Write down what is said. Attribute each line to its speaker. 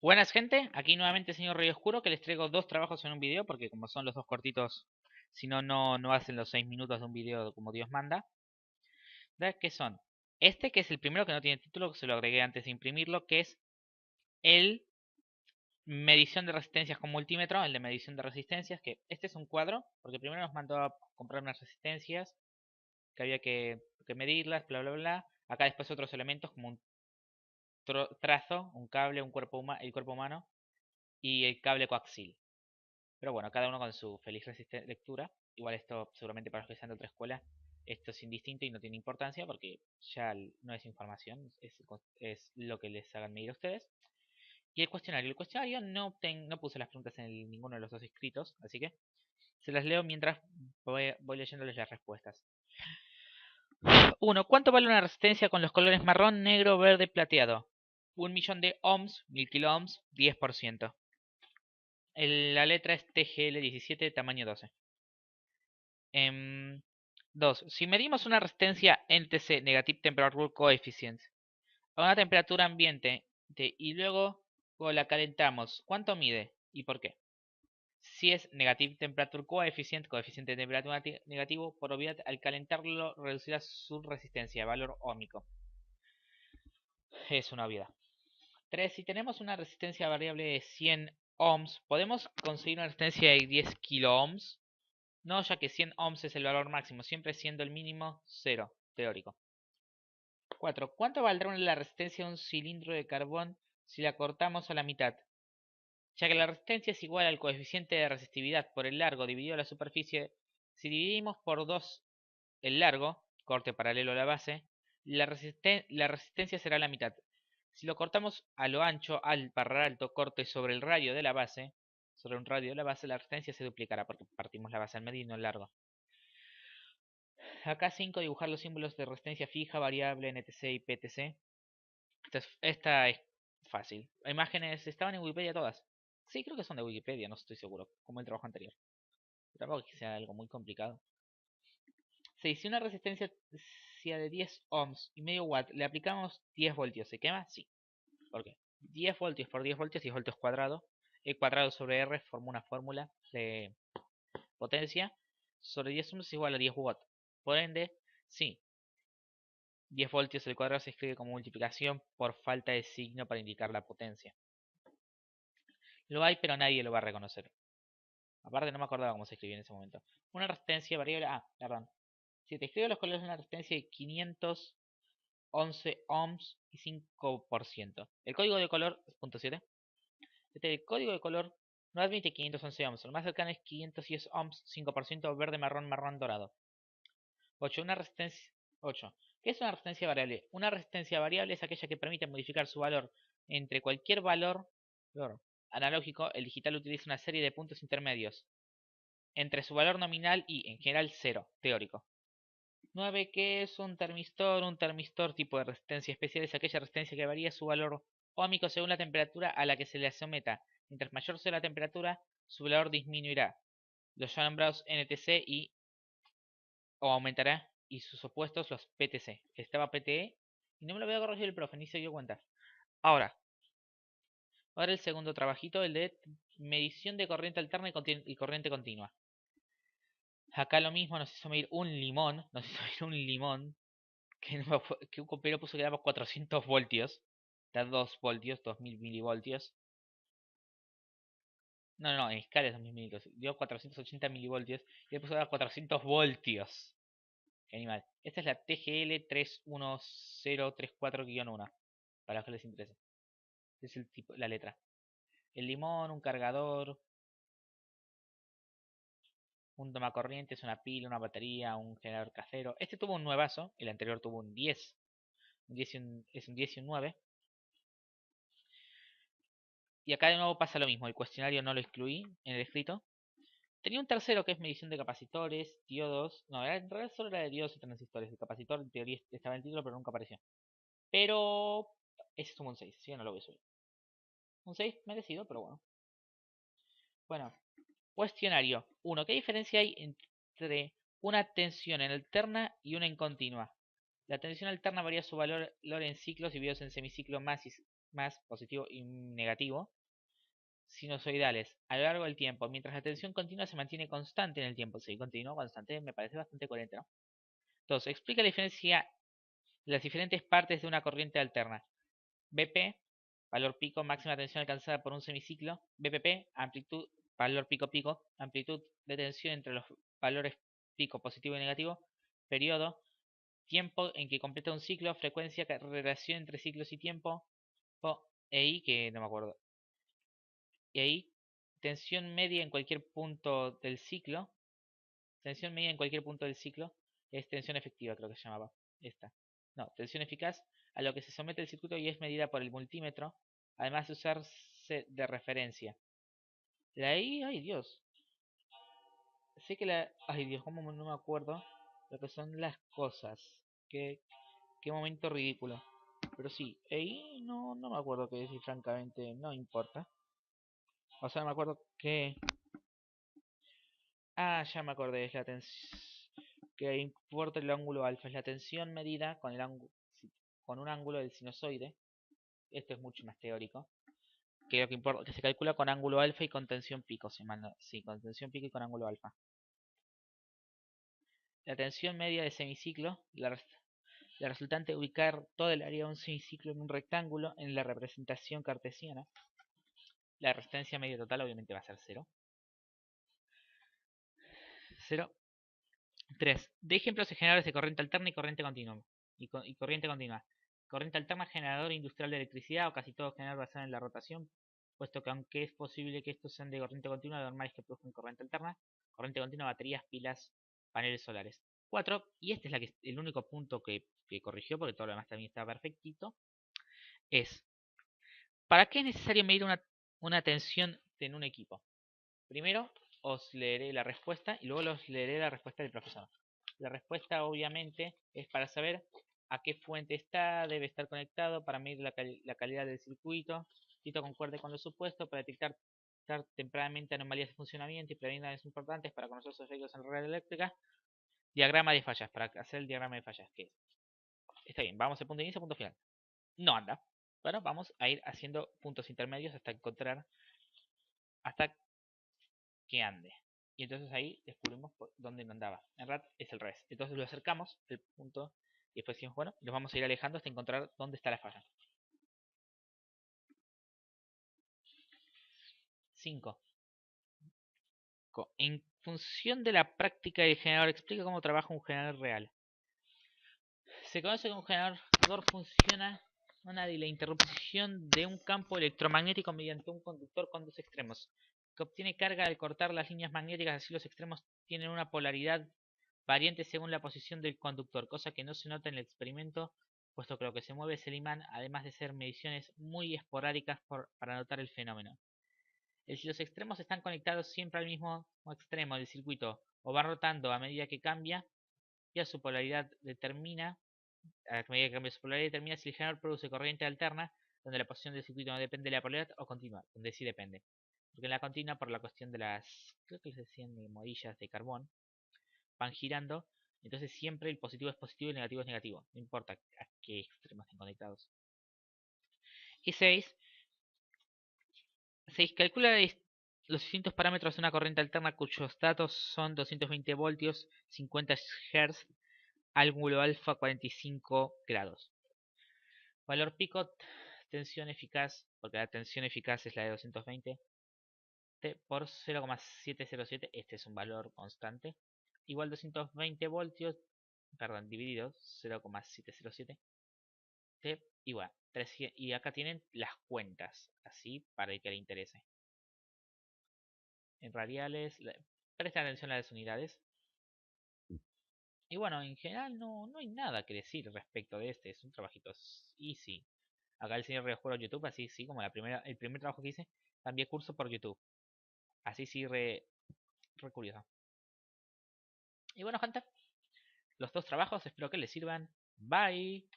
Speaker 1: Buenas gente, aquí nuevamente señor Rey Oscuro que les traigo dos trabajos en un video porque como son los dos cortitos, si no, no hacen los 6 minutos de un video como Dios manda. ¿Qué son? Este que es el primero que no tiene título, que se lo agregué antes de imprimirlo, que es el medición de resistencias con multímetro, el de medición de resistencias, que este es un cuadro, porque primero nos mandó a comprar unas resistencias, que había que medirlas, bla bla bla. Acá después otros elementos como un trazo, un cable, el cuerpo humano y el cable coaxil. Pero bueno, cada uno con su feliz lectura. Igual esto seguramente para los que sean de otra escuela, esto es indistinto y no tiene importancia porque ya no es información, es lo que les hagan medir a ustedes. Y el cuestionario no puse las preguntas en ninguno de los dos escritos, así que se las leo mientras voy leyéndoles las respuestas. 1. ¿Cuánto vale una resistencia con los colores marrón, negro, verde, plateado? 1.000.000 de ohms, 1000 kilo ohms, 10%. La letra es TGL17, tamaño 12. 2. Si medimos una resistencia NTC, Negative Temperature Coefficient, a una temperatura ambiente y luego la calentamos, ¿cuánto mide y por qué? Si es Negative Temperature Coefficient, coeficiente de temperatura negativo, por obviedad al calentarlo reducirá su resistencia, valor óhmico. Es una obviedad. 3. Si tenemos una resistencia variable de 100 ohms, ¿podemos conseguir una resistencia de 10 kilo ohms? No, ya que 100 ohms es el valor máximo, siempre siendo el mínimo 0, teórico. 4. ¿Cuánto valdrá la resistencia de un cilindro de carbón si la cortamos a la mitad? Ya que la resistencia es igual al coeficiente de resistividad por el largo dividido la superficie, si dividimos por 2 el largo, corte paralelo a la base, la resistencia será la mitad. Si lo cortamos a lo ancho, al barra alto, corte sobre el radio de la base, sobre un radio de la base, la resistencia se duplicará porque partimos la base al medio y no el largo. Acá 5, dibujar los símbolos de resistencia fija, variable, NTC y PTC. Esta es fácil. Imágenes estaban en Wikipedia todas. Sí, creo que son de Wikipedia, no estoy seguro, como el trabajo anterior. Tampoco que sea algo muy complicado. 6. Si una resistencia de 10 ohms y medio watt le aplicamos 10 voltios, ¿se quema? Sí. ¿Por qué? 10 voltios por 10 voltios, 10 voltios cuadrado. E cuadrado sobre R forma una fórmula de potencia. Sobre 10 ohms es igual a 10 watts. Por ende, sí, 10 voltios al cuadrado se escribe como multiplicación por falta de signo para indicar la potencia. Lo hay, pero nadie lo va a reconocer. Aparte no me acordaba cómo se escribía en ese momento. Una resistencia variable... perdón. Si te escribo los colores de una resistencia de 511 ohms y 5%. El código de color es .7. El código de color no admite 511 ohms. Lo más cercano es 510 ohms, 5% verde, marrón, marrón, dorado. 8. Una resistencia... 8. ¿Qué es una resistencia variable? Una resistencia variable es aquella que permite modificar su valor entre cualquier valor analógico. El digital utiliza una serie de puntos intermedios entre su valor nominal y, en general, 0, teórico. 9. ¿Qué es un termistor? Un termistor tipo de resistencia especial es aquella resistencia que varía su valor óhmico según la temperatura a la que se le someta. Mientras mayor sea la temperatura, su valor disminuirá. Los ya nombrados NTC o aumentará, y sus opuestos los PTC. Estaba PTE y no me lo voy a corregir el profe, ni se dio cuenta. Ahora el segundo trabajito, el de medición de corriente alterna y corriente continua. Acá lo mismo, nos hizo medir un limón, que un compañero puso que daba 400 voltios, da 2 voltios, 2000 milivoltios. No, en escala es 2000 milivoltios, dio 480 milivoltios y después da 400 voltios. Qué animal. Esta es la TGL 31034-1, para los que les interese. Este es el tipo, la letra. El limón, un cargador, un tomacorrientes, una pila, una batería, un generador casero. Este tuvo un nuevazo, el anterior tuvo un 10. Es un 10 y un 9. Y acá de nuevo pasa lo mismo, el cuestionario no lo excluí en el escrito. Tenía un tercero que es medición de capacitores, diodos. No, en realidad solo era de diodos y transistores. El capacitor en teoría estaba en el título, pero nunca apareció. Pero ese es un 6, así que no lo voy a subir. Un 6 merecido, pero bueno. Bueno, cuestionario 1. ¿Qué diferencia hay entre una tensión en alterna y una en continua? La tensión alterna varía su valor en ciclos divididos en semiciclo más más positivo y negativo, sinusoidales a lo largo del tiempo, mientras la tensión continua se mantiene constante en el tiempo. Sí, continua, constante, me parece bastante coherente, ¿no? Entonces, explica la diferencia de las diferentes partes de una corriente alterna. BP, valor pico, máxima tensión alcanzada por un semiciclo. BPP, amplitud, valor pico pico, amplitud de tensión entre los valores pico positivo y negativo. Periodo, tiempo en que completa un ciclo. Frecuencia, relación entre ciclos y tiempo. EI, que no me acuerdo. EI, tensión media en cualquier punto del ciclo. Tensión media en cualquier punto del ciclo. Es tensión efectiva, creo que se llamaba. Esta. No, tensión eficaz a lo que se somete el circuito y es medida por el multímetro, además de usarse de referencia. La I, ay Dios. Sé que la... Ay Dios, cómo no me acuerdo lo que son las cosas. Qué momento ridículo. Pero sí, EI no me acuerdo qué decir, francamente, no importa. O sea, me acuerdo que... Ah, ya me acordé, es la tensión... Que importa el ángulo alfa, es la tensión medida con el ángulo... con un ángulo del sinusoide. Esto es mucho más teórico. Que lo que importa, que se calcula con ángulo alfa y con tensión pico, sí, con tensión pico y con ángulo alfa. La tensión media de semiciclo, la resultante ubicar todo el área de un semiciclo en un rectángulo en la representación cartesiana. La resistencia media total obviamente va a ser 0. 0. 3. De ejemplos de generadores de corriente alterna y corriente continua. Corriente continua. Corriente alterna, generador industrial de electricidad o casi todo generador basado en la rotación, puesto que aunque es posible que estos sean de corriente continua, lo normal es que produzcan corriente alterna. Corriente continua, baterías, pilas, paneles solares. 4. Y este es el único punto que corrigió, porque todo lo demás también está perfectito. Es, ¿para qué es necesario medir una tensión en un equipo? Primero os leeré la respuesta y luego os leeré la respuesta del profesor. La respuesta obviamente es para saber a qué fuente está, debe estar conectado para medir la calidad del circuito, si esto concuerde con lo supuesto, para detectar tempranamente anomalías de funcionamiento y prevenir daños importantes para conocer sus efectos en la red eléctrica. Diagrama de fallas, para hacer el diagrama de fallas, que está bien, vamos al punto de inicio, punto final. No anda, pero vamos a ir haciendo puntos intermedios hasta encontrar, hasta que ande. Y entonces ahí descubrimos dónde no andaba. En realidad es el revés. Entonces lo acercamos, el punto, y después decimos, bueno, nos vamos a ir alejando hasta encontrar dónde está la falla. 5. En función de la práctica del generador, explica cómo trabaja un generador real. Se conoce que un generador funciona de la interrupción de un campo electromagnético mediante un conductor con dos extremos, que obtiene carga al cortar las líneas magnéticas, así los extremos tienen una polaridad variante según la posición del conductor, cosa que no se nota en el experimento, puesto que lo que se mueve es el imán, además de ser mediciones muy esporádicas para notar el fenómeno. Si los extremos están conectados siempre al mismo extremo del circuito o van rotando a medida que cambia, ya su polaridad determina, a medida que cambia su polaridad determina si el generador produce corriente alterna, donde la posición del circuito no depende de la polaridad, o continua, donde sí depende. Porque en la continua, por la cuestión de las, creo que les decían morillas de carbón, van girando, entonces siempre el positivo es positivo y el negativo es negativo, no importa a qué extremos estén conectados. Y 6. Calcula los distintos parámetros de una corriente alterna cuyos datos son 220 voltios, 50 Hz, ángulo alfa 45 grados. Valor pico, tensión eficaz, porque la tensión eficaz es la de 220, por 0,707, este es un valor constante, igual 220 voltios, perdón, dividido 0,707, igual 300, y acá tienen las cuentas, así para el que le interese. En radiales, presta atención a las unidades. Y bueno, en general no hay nada que decir respecto de este, es un trabajito easy. Acá el señor rejuega YouTube, así sí, como el primer trabajo que hice, cambié curso por YouTube. Así sí, re curioso. Y bueno, gente, los dos trabajos espero que les sirvan. Bye.